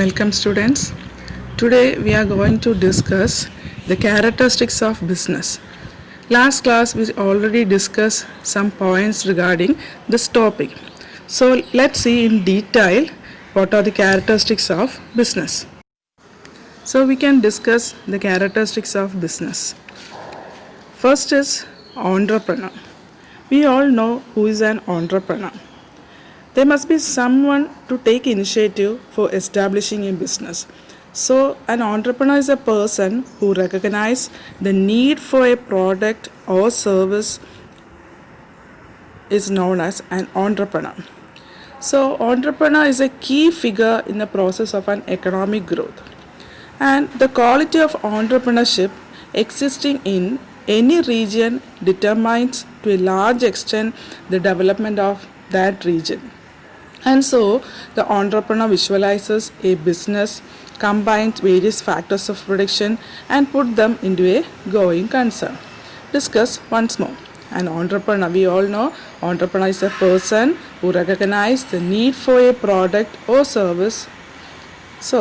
Welcome students. Today we are going to discuss the characteristics of business. Last class we already discussed some points regarding this topic. So let's see in detail what are the characteristics of business. So we can discuss the characteristics of business. First is entrepreneur. We all know who is an entrepreneur. There must be someone to take initiative for establishing a business. So, an entrepreneur is a person who recognizes the need for a product or service is known as an entrepreneur. So, entrepreneur is a key figure in the process of an economic growth. And the quality of entrepreneurship existing in any region determines to a large extent the development of that region. And so, the entrepreneur visualizes a business, combines various factors of production, and put them into a going concern. Discuss once more. An entrepreneur, we all know, entrepreneur is a person who recognizes the need for a product or service. So,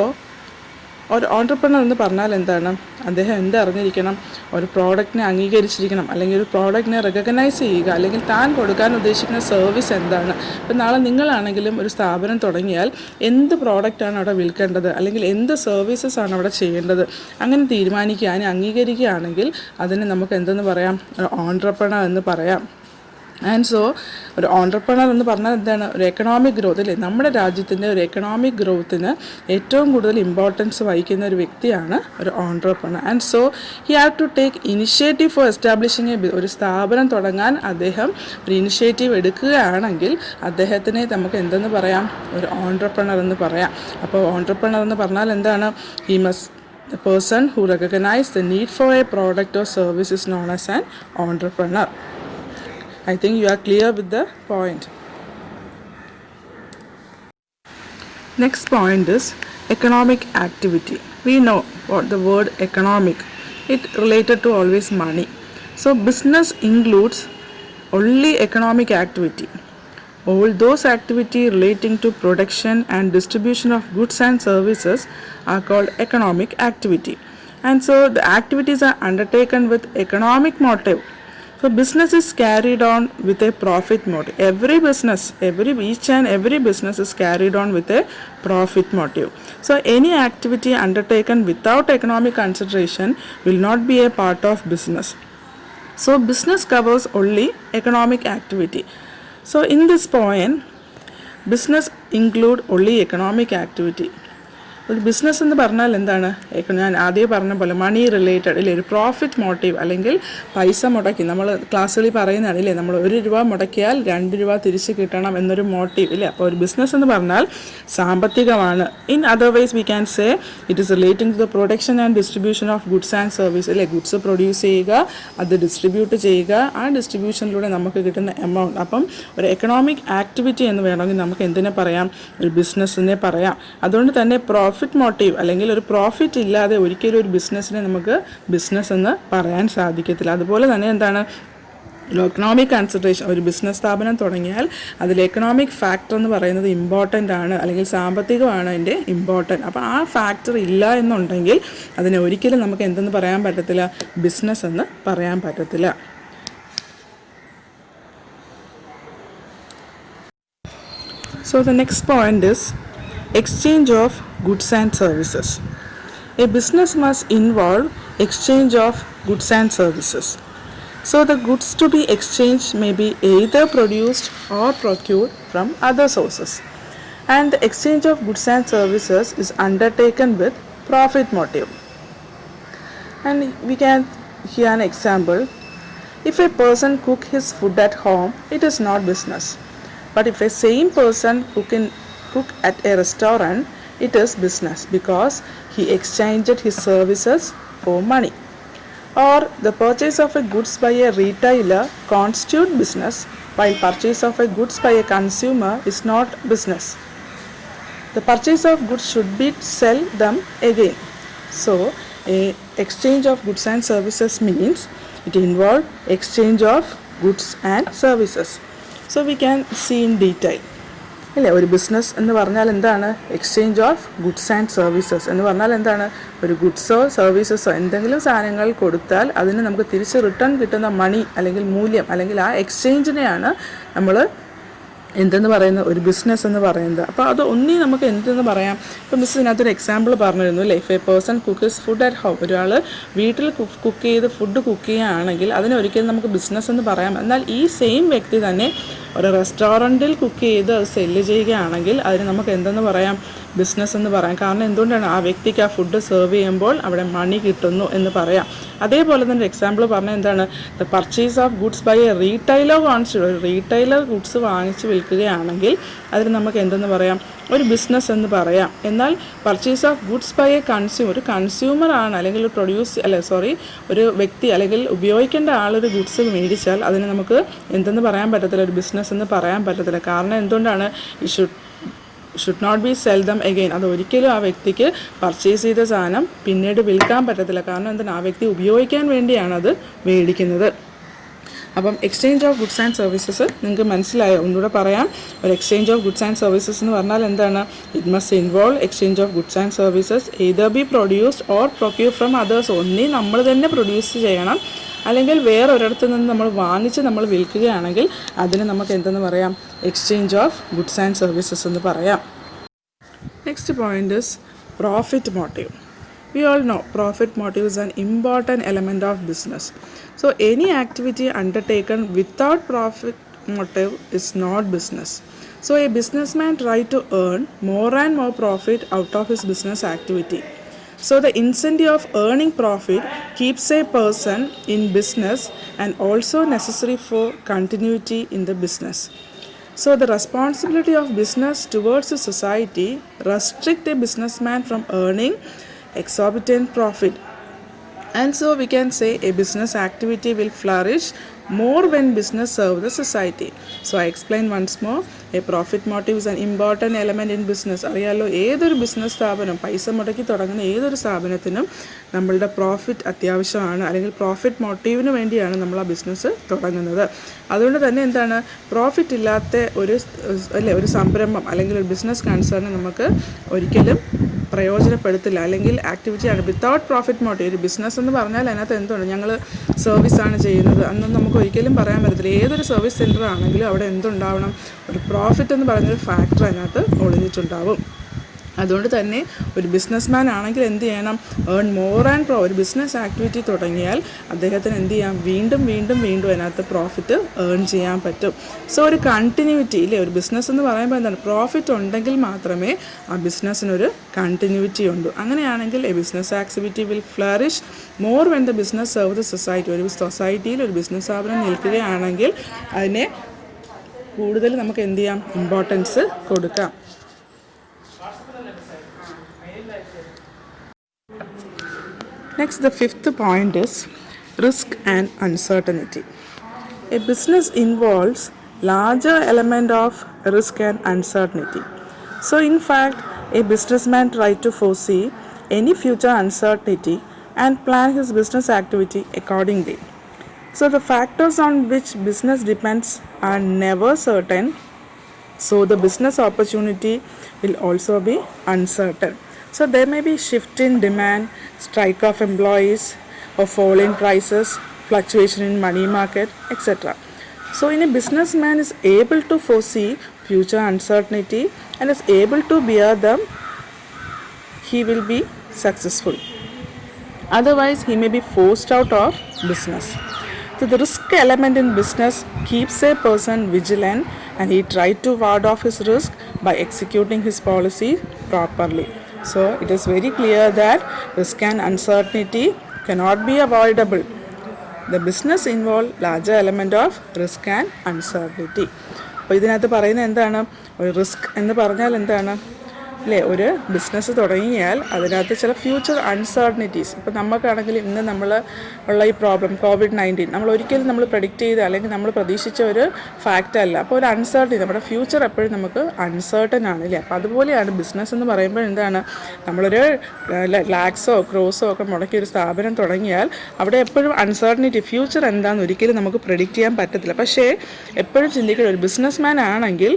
ഒരു entrepreneur എന്ന് പറഞ്ഞാൽ എന്താണ്? അദ്ദേഹം എന്തറിഞ്ഞിരിക്കണം? ഒരു പ്രോഡക്റ്റിനെ അംഗീകരിച്ചിരിക്കണം, അല്ലെങ്കിൽ ഒരു പ്രോഡക്റ്റിനെ recognise ചെയ്യുക, അല്ലെങ്കിൽ താൻ കൊടുക്കാൻ ഉദ്ദേശിക്കുന്ന സർവീസ് എന്താണ്. ഇപ്പം നാളെ നിങ്ങളാണെങ്കിലും ഒരു സ്ഥാപനം തുടങ്ങിയാൽ എന്ത് പ്രോഡക്റ്റാണ് അവിടെ വിൽക്കേണ്ടത്, അല്ലെങ്കിൽ എന്ത് സർവീസസ് ആണ് അവിടെ ചെയ്യേണ്ടത്, അങ്ങനെ തീരുമാനിക്കുക, അതിനെ അംഗീകരിക്കുകയാണെങ്കിൽ അതിന് നമുക്ക് എന്തെന്ന് പറയാം? ഓൺട്രപ്രണർ എന്ന് പറയാം. ആൻഡ് സോ ഒരു ഓൺട്രപ്രണർ എന്ന് പറഞ്ഞാൽ എന്താണ്? ഒരു എക്കണോമിക് ഗ്രോത്ത് അല്ലേ, നമ്മുടെ രാജ്യത്തിൻ്റെ ഒരു എക്കണോമിക് ഗ്രോത്തിന് ഏറ്റവും കൂടുതൽ ഇമ്പോർട്ടൻസ് വഹിക്കുന്ന ഒരു വ്യക്തിയാണ് ഒരു entrepreneur. And so he have to take initiative for establishing ഒരു സ്ഥാപനം തുടങ്ങാൻ അദ്ദേഹം ഒരു ഇനിഷ്യേറ്റീവ് എടുക്കുകയാണെങ്കിൽ അദ്ദേഹത്തിനെ നമുക്ക് എന്തെന്ന് പറയാം? ഒരു ഓൺട്രപ്രണർ എന്ന് പറയാം. അപ്പോൾ ഓൺട്രപ്രണർ എന്ന് പറഞ്ഞാൽ എന്താണ്? He must the person who recognizes the need for a product or service is known as an entrepreneur. I think you are clear with the point. Next point is economic activity. We know what the word economic. It related to always money. So business includes only economic activity. All those activity relating to production and distribution of goods and services are called economic activity. And so the activities are undertaken with economic motive. So business is carried on with a profit motive. Each and every business is carried on with a profit motive. So any activity undertaken without economic consideration will not be a part of business. So business covers only economic activity. So in this point, business include only economic activity. ഒരു business എന്ന് പറഞ്ഞാൽ എന്താണ്? ഞാൻ ആദ്യം പറഞ്ഞ പോലെ മണി related ഇല്ലേ, ഒരു പ്രോഫിറ്റ് മോട്ടീവ്, അല്ലെങ്കിൽ പൈസ മുടക്കി നമ്മൾ ക്ലാസ്സുകളിൽ പറയുന്നതാണ് ഇല്ലേ, നമ്മൾ 1 രൂപ മുടക്കിയാൽ 2 രൂപ തിരിച്ച് കിട്ടണം എന്നൊരു മോട്ടീവ് ഇല്ലേ. അപ്പോൾ ഒരു ബിസിനസ് എന്ന് പറഞ്ഞാൽ സാമ്പത്തികമാണ്. In otherwise we can say it is relating to the production and distribution of goods and service അല്ലേ. ഗുഡ്സ് പ്രൊഡ്യൂസ് ചെയ്യുക, അത് ഡിസ്ട്രിബ്യൂട്ട് ചെയ്യുക, ആ ഡിസ്ട്രിബ്യൂഷനിലൂടെ നമുക്ക് കിട്ടുന്ന എമൗണ്ട്. അപ്പം ഒരു എക്കണോമിക് ആക്ടിവിറ്റി എന്ന് വേണമെങ്കിൽ നമുക്ക് എന്തിനെ പറയാം? ഒരു ബിസിനസ്സിനെ പറയാം. അതുകൊണ്ട് തന്നെ പ്രോഫിറ്റ് മോട്ടീവ് അല്ലെങ്കിൽ ഒരു പ്രോഫിറ്റ് ഇല്ലാതെ ഒരിക്കലും ഒരു ബിസിനസ്സിനെ നമുക്ക് ബിസിനസ് എന്ന് പറയാൻ സാധിക്കത്തില്ല. അതുപോലെ തന്നെ എന്താണ്? ഒരു എക്കണോമിക് കൺസിഡറേഷൻ, ഒരു ബിസിനസ് സ്ഥാപനം തുടങ്ങിയാൽ അതിൽ എക്കണോമിക് ഫാക്ടർ എന്ന് പറയുന്നത് ഇമ്പോർട്ടൻ്റ് ആണ്, അല്ലെങ്കിൽ സാമ്പത്തികമാണ് അതിൻ്റെ ഇമ്പോർട്ടൻ്റ്. അപ്പോൾ ആ ഫാക്ടർ ഇല്ല എന്നുണ്ടെങ്കിൽ അതിനെ ഒരിക്കലും നമുക്ക് എന്തെന്ന് പറയാൻ പറ്റത്തില്ല? ബിസിനസ് എന്ന് പറയാൻ പറ്റത്തില്ല. So the next point is exchange of goods and services. A business must involve exchange of goods and services. So the goods to be exchanged may be either produced or procured from other sources. And the exchange of goods and services is undertaken with profit motive. And we can hear an example. If a person cook his food at home, it is not business. But if a same person cook at a restaurant, it is business because he exchanged his services for money. Or the purchase of a goods by a retailer constitute business, while purchase of a goods by a consumer is not business. The purchase of goods should be sell them again. So a exchange of goods and services means it involves exchange of goods and services. So we can see in detail. അല്ലേ? ഒരു business എന്ന് പറഞ്ഞാൽ എന്താണ്? Exchange of goods and services എന്ന് പറഞ്ഞാൽ എന്താണ്? ഒരു ഗുഡ്സോ സർവീസസോ എന്തെങ്കിലും സാധനങ്ങൾ കൊടുത്താൽ അതിന് നമുക്ക് തിരിച്ച് റിട്ടേൺ കിട്ടുന്ന മണി അല്ലെങ്കിൽ മൂല്യം അല്ലെങ്കിൽ ആ എക്സ്ചേഞ്ചിനെയാണ് നമ്മൾ എന്തെന്ന് പറയുന്നത്? ഒരു ബിസിനസ് എന്ന് പറയുന്നത്. അപ്പോൾ അത് ഒന്നി നമുക്ക് എന്തെന്ന് പറയാം? ഇപ്പോൾ മിസ് ഇതിനകത്തൊരു എക്സാമ്പിൾ പറഞ്ഞിരുന്നു അല്ലേ? If a person cooks food at home, ഒരാൾ വീട്ടിൽ കുക്ക് ചെയ്ത് ഫുഡ് കുക്ക് ചെയ്യുകയാണെങ്കിൽ അതിനെ ഒരിക്കലും നമുക്ക് ബിസിനസ് എന്ന് പറയാം. എന്നാൽ ഈ സെയിം വ്യക്തി തന്നെ ഒരു റെസ്റ്റോറൻറ്റിൽ കുക്ക് ചെയ്ത് അത് സെല്ല് ചെയ്യുകയാണെങ്കിൽ അതിന് നമുക്ക് എന്തെന്ന് പറയാം? ബിസിനസ് എന്ന് പറയാം. കാരണം എന്തുകൊണ്ടാണ്? ആ വ്യക്തിക്ക് ആ ഫുഡ് സെർവ് ചെയ്യുമ്പോൾ അവിടെ മണി കിട്ടുന്നു എന്ന് പറയാം. അതേപോലെ തന്നെ എക്സാമ്പിൾ പറഞ്ഞാൽ എന്താണ്? The purchase of goods by a retailer വാങ്ങിച്ചു, ഒരു റീറ്റെയിലർ ഗുഡ്സ് വാങ്ങിച്ച് വിൽക്കുകയാണെങ്കിൽ അതിന് നമുക്ക് എന്തെന്ന് പറയാം? ഒരു ബിസിനസ് എന്ന് പറയാം. എന്നാൽ purchase of goods by a consumer, ഒരു കൺസ്യൂമർ ആണ് അല്ലെങ്കിൽ ഒരു വ്യക്തി അല്ലെങ്കിൽ ഉപയോഗിക്കേണ്ട ആളൊരു ഗുഡ്സ് മേടിച്ചാൽ അതിന് നമുക്ക് എന്തെന്ന് പറയാൻ പറ്റത്തില്ല? ഒരു ബിസിനസ് എന്ന് പറയാൻ പറ്റത്തില്ല. കാരണം എന്തുകൊണ്ടാണ്? Should not be sell them again. അത് ഒരിക്കലും ആ വ്യക്തിക്ക് പർച്ചേസ് ചെയ്ത സാധനം പിന്നീട് വിൽക്കാൻ പറ്റത്തില്ല. കാരണം എന്താണ്? ആ വ്യക്തി ഉപയോഗിക്കാൻ വേണ്ടിയാണ് അത് മേടിക്കുന്നത്. അപ്പം exchange of goods and services നിങ്ങൾക്ക് മനസ്സിലായോ? ഒന്നുകൂടെ പറയാം. ഒരു exchange of goods and services എന്ന് പറഞ്ഞാൽ എന്താണ്? It must involve exchange of goods and services either B produced or procure from others. ഒന്നി നമ്മൾ തന്നെ പ്രൊഡ്യൂസ് ചെയ്യണം, അല്ലെങ്കിൽ വേറൊരിടത്തു നിന്ന് നമ്മൾ വാങ്ങിച്ച് നമ്മൾ വിൽക്കുകയാണെങ്കിൽ അതിന് നമുക്ക് എന്തെന്ന് പറയാം? Exchange of goods and services എന്ന് പറയാം. Next point is profit motive. We all know profit motive is an important element of business. So any activity undertaken without profit motive is not business. So a businessman tries to earn more and more profit out of his business activity. So the incentive of earning profit keeps a person in business and also necessary for continuity in the business. So the responsibility of business towards the society restrict a businessman from earning exorbitant profit, and so we can say a business activity will flourish more when business serves the society. So I explain once more. A profit motive is an important element in business. അറിയാലോ, ഏതൊരു business സ്ഥാപനം പൈസ മുടക്കി തുടങ്ങുന്ന ഏതൊരു സ്ഥാപനത്തിനും നമ്മളുടെ profit അത്യാവശ്യമാണ്, അല്ലെങ്കിൽ പ്രോഫിറ്റ് മോട്ടീവിന് വേണ്ടിയാണ് നമ്മൾ ആ ബിസിനസ് തുടങ്ങുന്നത്. അതുകൊണ്ട് തന്നെ എന്താണ്? പ്രോഫിറ്റ് ഇല്ലാത്ത ഒരു സംരംഭം അല്ലെങ്കിൽ ഒരു ബിസിനസ് കൺസേൺ നമുക്ക് ഒരിക്കലും പ്രയോജനപ്പെടുത്തില്ല, അല്ലെങ്കിൽ ആക്ടിവിറ്റിയാണ് വിത്തൗട്ട് പ്രോഫിറ്റ് മോട്ടീവ്. ഒരു ബിസിനസ് എന്ന് പറഞ്ഞാൽ അതിനകത്ത് എന്തുണ്ട്? ഞങ്ങൾ സർവീസാണ് ചെയ്യുന്നത് അന്നൊന്നും നമുക്ക് ഒരിക്കലും പറയാൻ പറ്റത്തില്ല. ഏതൊരു സർവീസ് സെൻറ്റർ ആണെങ്കിലും അവിടെ എന്തുണ്ടാവണം? ഒരു പ്രോഫിറ്റ് എന്ന് പറയുന്നൊരു ഫാക്ടർ അതിനകത്ത് ഒളിഞ്ഞിട്ടുണ്ടാവും. അതുകൊണ്ട് തന്നെ ഒരു ബിസിനസ്മാൻ ആണെങ്കിൽ എന്ത് ചെയ്യണം? ഏൺ മോർ ആൻഡ് ഒരു ബിസിനസ് ആക്ടിവിറ്റി തുടങ്ങിയാൽ അദ്ദേഹത്തിന് എന്ത് ചെയ്യാം? വീണ്ടും അതിനകത്ത് പ്രോഫിറ്റ് ഏൺ ചെയ്യാൻ പറ്റും. സോ ഒരു കണ്ടിന്യൂറ്റി ഇല്ലേ? ഒരു ബിസിനസ് എന്ന് പറയുമ്പോൾ എന്താണ്? പ്രോഫിറ്റ് ഉണ്ടെങ്കിൽ മാത്രമേ ആ ബിസിനസ്സിനൊരു കണ്ടിന്യൂറ്റി ഉള്ളൂ. അങ്ങനെയാണെങ്കിൽ A business activity will flourish more when the business serve the society. ഒരു സൊസൈറ്റിയിൽ ഒരു ബിസിനസ് സ്ഥാപനം നിൽക്കുകയാണെങ്കിൽ അതിനെ കൂടുതൽ നമുക്ക് എന്ത് ചെയ്യാം? ഇമ്പോർട്ടൻസ് കൊടുക്കാം. Next, the fifth point is risk and uncertainty. A business involves larger element of risk and uncertainty. So in fact, a businessman tries to foresee any future uncertainty and plan his business activity accordingly. So the factors on which business depends are never certain. So the business opportunity will also be uncertain. So there may be shift in demand, strike of employees, or fall in prices, fluctuation in money market, etc. So in a businessman is able to foresee future uncertainty and is able to bear them, he will be successful. Otherwise, he may be forced out of business. So the risk element in business keeps a person vigilant and he tries to ward off his risk by executing his policy properly. So it is very clear that risk and uncertainty cannot be avoidable. The business involves larger element of risk and uncertainty. അപ്പോൾ ഇതിനകത്ത് പറയുന്നത് എന്താണ്? ഒരു risk എന്ന് പറഞ്ഞാൽ എന്താണ്? അല്ലേ? ഒരു ബിസിനസ് തുടങ്ങിയാൽ അതിനകത്ത് ചില ഫ്യൂച്ചർ അൺസർട്ടനിറ്റീസ്, ഇപ്പോൾ നമുക്കാണെങ്കിൽ ഇന്ന് നമ്മൾ ഉള്ള ഈ പ്രോബ്ലം COVID-19 നമ്മൾ ഒരിക്കലും നമ്മൾ പ്രെഡിക്റ്റ് ചെയ്ത അല്ലെങ്കിൽ നമ്മൾ പ്രതീക്ഷിച്ച ഒരു ഫാക്റ്റ് അല്ല. അപ്പോൾ ഒരു അൺസർട്ടനിറ്റി, നമ്മുടെ ഫ്യൂച്ചർ എപ്പോഴും നമുക്ക് അൺസർട്ടൻ ആണ് അല്ലേ? അപ്പോൾ അതുപോലെയാണ് ബിസിനസ് എന്ന് പറയുമ്പോൾ എന്താണ്? നമ്മളൊരു ലാക്സോ ക്രോസോ ഒക്കെ മുടക്കി ഒരു സ്ഥാപനം തുടങ്ങിയാൽ അവിടെ എപ്പോഴും അൺസർട്ടനിറ്റി, ഫ്യൂച്ചർ എന്താണെന്ന് ഒരിക്കലും നമുക്ക് പ്രെഡിക്റ്റ് ചെയ്യാൻ പറ്റത്തില്ല. പക്ഷേ എപ്പോഴും ചിന്തിക്കണം, ഒരു ബിസിനസ്മാൻ ആണെങ്കിൽ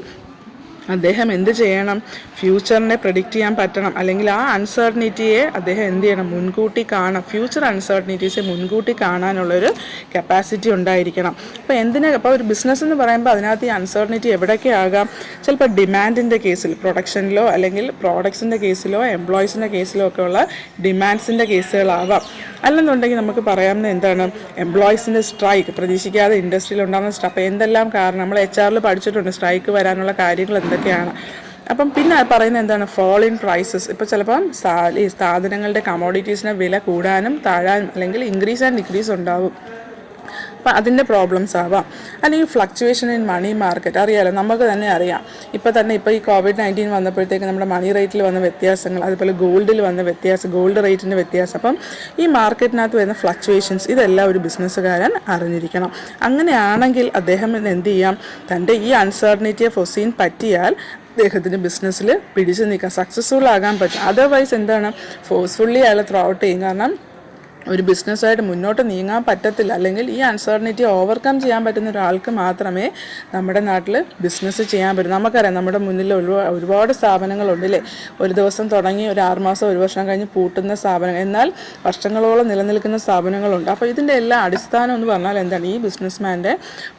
അദ്ദേഹം എന്ത് ചെയ്യണം? ഫ്യൂച്ചറിനെ പ്രെഡിക്റ്റ് ചെയ്യാൻ പറ്റണം, അല്ലെങ്കിൽ ആ അൺസർട്ടനിറ്റിയെ അദ്ദേഹം എന്ത് ചെയ്യണം? മുൻകൂട്ടി കാണാം. ഫ്യൂച്ചർ അൺസർട്ടനിറ്റീസ് മുൻകൂട്ടി കാണാനുള്ളൊരു കപ്പാസിറ്റി ഉണ്ടായിരിക്കണം. അപ്പോൾ ഒരു ബിസിനസ് എന്ന് പറയുമ്പോൾ അതിനകത്ത് ഈ അൺസർട്ടനിറ്റി എവിടെയൊക്കെ ആകാം? ചിലപ്പോൾ ഡിമാൻഡിൻ്റെ കേസിൽ, പ്രൊഡക്ഷനിലോ അല്ലെങ്കിൽ പ്രോഡക്ട്സിൻ്റെ കേസിലോ എംപ്ലോയീസിൻ്റെ കേസിലോ ഒക്കെ ഉള്ള ഡിമാൻഡ്സിൻ്റെ കേസുകളാവാം. അല്ലെന്നുണ്ടെങ്കിൽ നമുക്ക് പറയാവുന്ന എന്താണ്? എംപ്ലോയീസിൻ്റെ സ്ട്രൈക്ക്, പ്രതീക്ഷിക്കാതെ ഇൻഡസ്ട്രിയിൽ ഉണ്ടാകുന്ന സ്ട്രൈക്ക്. അപ്പോൾ എന്തെല്ലാം കാരണം നമ്മൾ HR പഠിച്ചിട്ടുണ്ട് സ്ട്രൈക്ക് വരാനുള്ള കാര്യങ്ങൾ എന്തൊക്കെയാണ്. അപ്പം പിന്നെ പറയുന്നത് എന്താണ്? Fall in prices. ഇപ്പോൾ ചിലപ്പം ഈ സാധനങ്ങളുടെ കമോഡിറ്റീസിൻ്റെ വില കൂടാനും താഴാനും അല്ലെങ്കിൽ ഇൻക്രീസ് ആൻഡ് ഡിക്രീസ് ഉണ്ടാവും. അപ്പോൾ അതിൻ്റെ പ്രോബ്ലംസ് ആവാം. അല്ലെങ്കിൽ ഫ്ലക്ച്വേഷൻ ഇൻ മണി മാർക്കറ്റ്. അറിയാമല്ലോ, നമുക്ക് തന്നെ അറിയാം. ഇപ്പോൾ ഈ COVID-19 വന്നപ്പോഴത്തേക്ക് നമ്മുടെ മണി റേറ്റിൽ വന്ന വ്യത്യാസങ്ങൾ, അതുപോലെ ഗോൾഡിൽ വന്ന വ്യത്യാസം, ഗോൾഡ് റേറ്റിൻ്റെ വ്യത്യാസം. അപ്പം ഈ മാർക്കറ്റിനകത്ത് വരുന്ന ഫ്ലക്ച്വേഷൻസ് ഇതെല്ലാം ഒരു ബിസിനസ്സുകാരൻ അറിഞ്ഞിരിക്കണം. അങ്ങനെയാണെങ്കിൽ അദ്ദേഹം എന്ത് ചെയ്യാം? തൻ്റെ ഈ അൺസർട്ടനിറ്റിയെ ഫോർസീൻ പറ്റിയാൽ അദ്ദേഹത്തിന് ബിസിനസ്സിൽ പിടിച്ചു നിൽക്കാൻ, സക്സസ്ഫുൾ ആകാൻ പറ്റും. അതർവൈസ് എന്താണ്? ഫോഴ്സ്ഫുള്ളി അയാൾ ത്രൂ ഔട്ട് ചെയ്യും. കാരണം ഒരു ബിസിനസ്സായിട്ട് മുന്നോട്ട് നീങ്ങാൻ പറ്റത്തില്ല. അല്ലെങ്കിൽ ഈ അൺസർട്ടനിറ്റി ഓവർകം ചെയ്യാൻ പറ്റുന്ന ഒരാൾക്ക് മാത്രമേ നമ്മുടെ നാട്ടിൽ ബിസിനസ് ചെയ്യാൻ പറ്റും. നമുക്കറിയാം, നമ്മുടെ മുന്നിൽ ഒരുപാട് സ്ഥാപനങ്ങളുണ്ടല്ലേ. ഒരു ദിവസം തുടങ്ങി ഒരു 6 മാസം 1 വർഷം കഴിഞ്ഞ് പൂട്ടുന്ന സ്ഥാപനങ്ങൾ, എന്നാൽ വർഷങ്ങളോളം നിലനിൽക്കുന്ന സ്ഥാപനങ്ങളുണ്ട്. അപ്പോൾ ഇതിൻ്റെ എല്ലാ അടിസ്ഥാനം എന്ന് പറഞ്ഞാൽ എന്താണ്? ഈ ബിസിനസ്മാൻ്റെ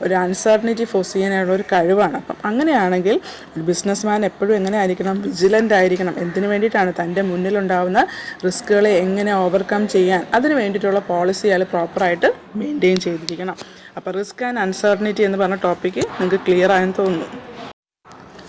ഒരു അൺസർട്ടനിറ്റി ഫോഴ്സ് ചെയ്യാനുള്ള ഒരു കഴിവാണ്. അപ്പം അങ്ങനെയാണെങ്കിൽ ഒരു ബിസിനസ്മാൻ എപ്പോഴും എങ്ങനെ ആയിരിക്കണം? വിജിലൻ്റ് ആയിരിക്കണം. എന്തിനു വേണ്ടിയിട്ടാണ്? തൻ്റെ മുന്നിലുണ്ടാകുന്ന റിസ്കുകളെ എങ്ങനെ ഓവർകം ചെയ്യാൻ, അതിന് വേണ്ടിയിട്ടുള്ള പോളിസി അയാൾ പ്രോപ്പറായിട്ട് മെയിൻറ്റെയിൻ ചെയ്തിരിക്കണം. അപ്പോൾ റിസ്ക് ആൻഡ് അൺസർട്ടനിറ്റി എന്ന് പറഞ്ഞ ടോപ്പിക്ക് നിങ്ങൾക്ക് ക്ലിയർ ആയെന്ന് തോന്നുന്നു.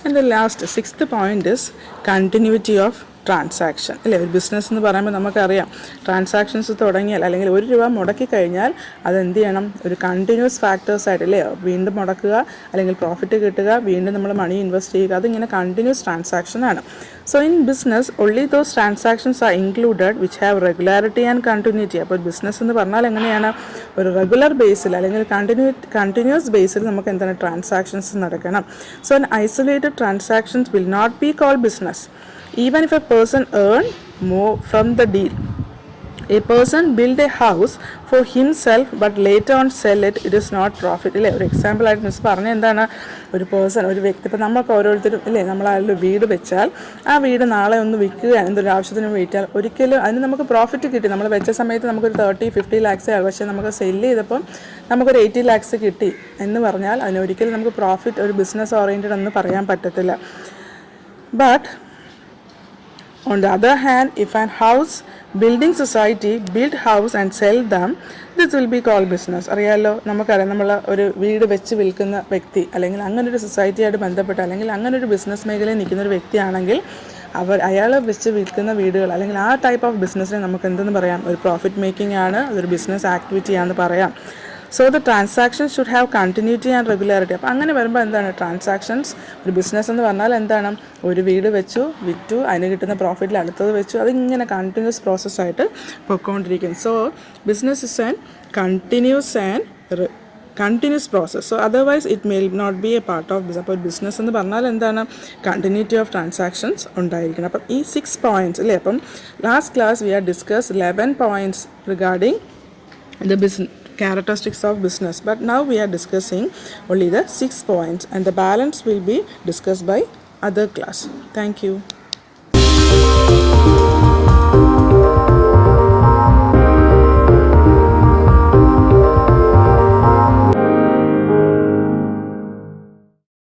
And the last 6th point is continuity of transaction. അല്ലേ, ഒരു ബിസിനസ് എന്ന് പറയുമ്പോൾ നമുക്കറിയാം, ട്രാൻസാക്ഷൻസ് തുടങ്ങിയാൽ അല്ലെങ്കിൽ ₹1 മുടക്കി കഴിഞ്ഞാൽ അതെന്ത് ചെയ്യണം? ഒരു കണ്ടിന്യൂസ് ഫാക്ടേഴ്സായിട്ട്, അല്ലേ, വീണ്ടും മുടക്കുക അല്ലെങ്കിൽ പ്രോഫിറ്റ് കിട്ടുക, വീണ്ടും നമ്മൾ മണി ഇൻവെസ്റ്റ് ചെയ്യുക, അതിങ്ങനെ കണ്ടിന്യൂസ് ട്രാൻസാക്ഷനാണ്. So in business only those transactions are included which have regularity and continuity. അപ്പോൾ ബിസിനസ് എന്ന് പറഞ്ഞാൽ എങ്ങനെയാണ്? ഒരു റെഗുലർ ബേസിൽ അല്ലെങ്കിൽ കണ്ടിന്യൂസ് ബേസിൽ നമുക്ക് എന്താണ്? ട്രാൻസാക്ഷൻസ് നടക്കണം. So an isolated transactions will not be called business even if a person earn more from the deal. A person build a house for himself but later on sell it, it is not profit. ഇല്ലേ, ഒരു example ആയിട്ട് miss പറഞ്ഞ എന്താണ്? ഒരു വ്യക്തി, ഇപ്പോൾ നമുക്ക് ഓരോരുത്തരും ഇല്ലേ, നമ്മളൊരു വീട് വെച്ചാൽ ആ വീട് നാളെ ഒന്ന് വിൽക്കുക, എന്തൊരു ആവശ്യത്തിന് വിറ്റാൽ ഒരിക്കലും അതിന് നമുക്ക് പ്രോഫിറ്റ് കിട്ടി. നമ്മൾ വെച്ച സമയത്ത് നമുക്കൊരു 30-50 lakhs ആകും. പക്ഷേ നമുക്ക് സെല്ല് ചെയ്തപ്പം നമുക്കൊരു 80 lakhs കിട്ടി എന്ന് പറഞ്ഞാൽ അതിനൊരിക്കലും നമുക്ക് പ്രോഫിറ്റ്, ഒരു ബിസിനസ് ഓറിയൻറ്റഡ് എന്ന് പറയാൻ പറ്റത്തില്ല. But on the other hand, if an house building society build house and sell them, this will be called business. അറിയാമല്ലോ, നമുക്കറിയാം, നമ്മൾ ഒരു വീട് വെച്ച് വിൽക്കുന്ന വ്യക്തി അല്ലെങ്കിൽ അങ്ങനെ ഒരു സൊസൈറ്റിയായിട്ട് ബന്ധപ്പെട്ട് അല്ലെങ്കിൽ അങ്ങനെ ഒരു ബിസിനസ് മേഖലയിൽ നിൽക്കുന്ന ഒരു വ്യക്തിയാണെങ്കിൽ അയാൾ വെച്ച് വിൽക്കുന്ന വീടുകൾ അല്ലെങ്കിൽ ആ ടൈപ്പ് ഓഫ് ബിസിനസ്സിനെ നമുക്ക് എന്തെന്ന് പറയാം? ഒരു പ്രോഫിറ്റ് മേക്കിംഗ് ആണ്, അതൊരു ബിസിനസ് ആക്ടിവിറ്റി ആണെന്ന് പറയാം. So the transaction should have continuity and regularity. അപ്പോൾ അങ്ങനെ വരുമ്പോൾ എന്താണ്? ട്രാൻസാക്ഷൻസ്, ഒരു ബിസിനസ് എന്ന് പറഞ്ഞാൽ എന്താണ്? ഒരു വീട് വെച്ചു, വിറ്റു, അതിന് കിട്ടുന്ന പ്രോഫിറ്റിൽ അടുത്തത് വെച്ചു, അതിങ്ങനെ കണ്ടിന്യൂസ് പ്രോസസ്സായിട്ട് പൊയ്ക്കൊണ്ടിരിക്കുന്നു. So business is an continuous process. So otherwise it may not be a part of business. അപ്പോൾ ബിസിനസ് എന്ന് പറഞ്ഞാൽ എന്താണ്? കണ്ടിന്യൂറ്റി ഓഫ് ട്രാൻസാക്ഷൻസ് ഉണ്ടായിരിക്കണം. അപ്പം ഈ 6 points അല്ലേ. അപ്പം last class we are discuss 11 points regarding the business characteristics of business, but now we are discussing only the 6 points and the balance will be discussed by other class. Thank you.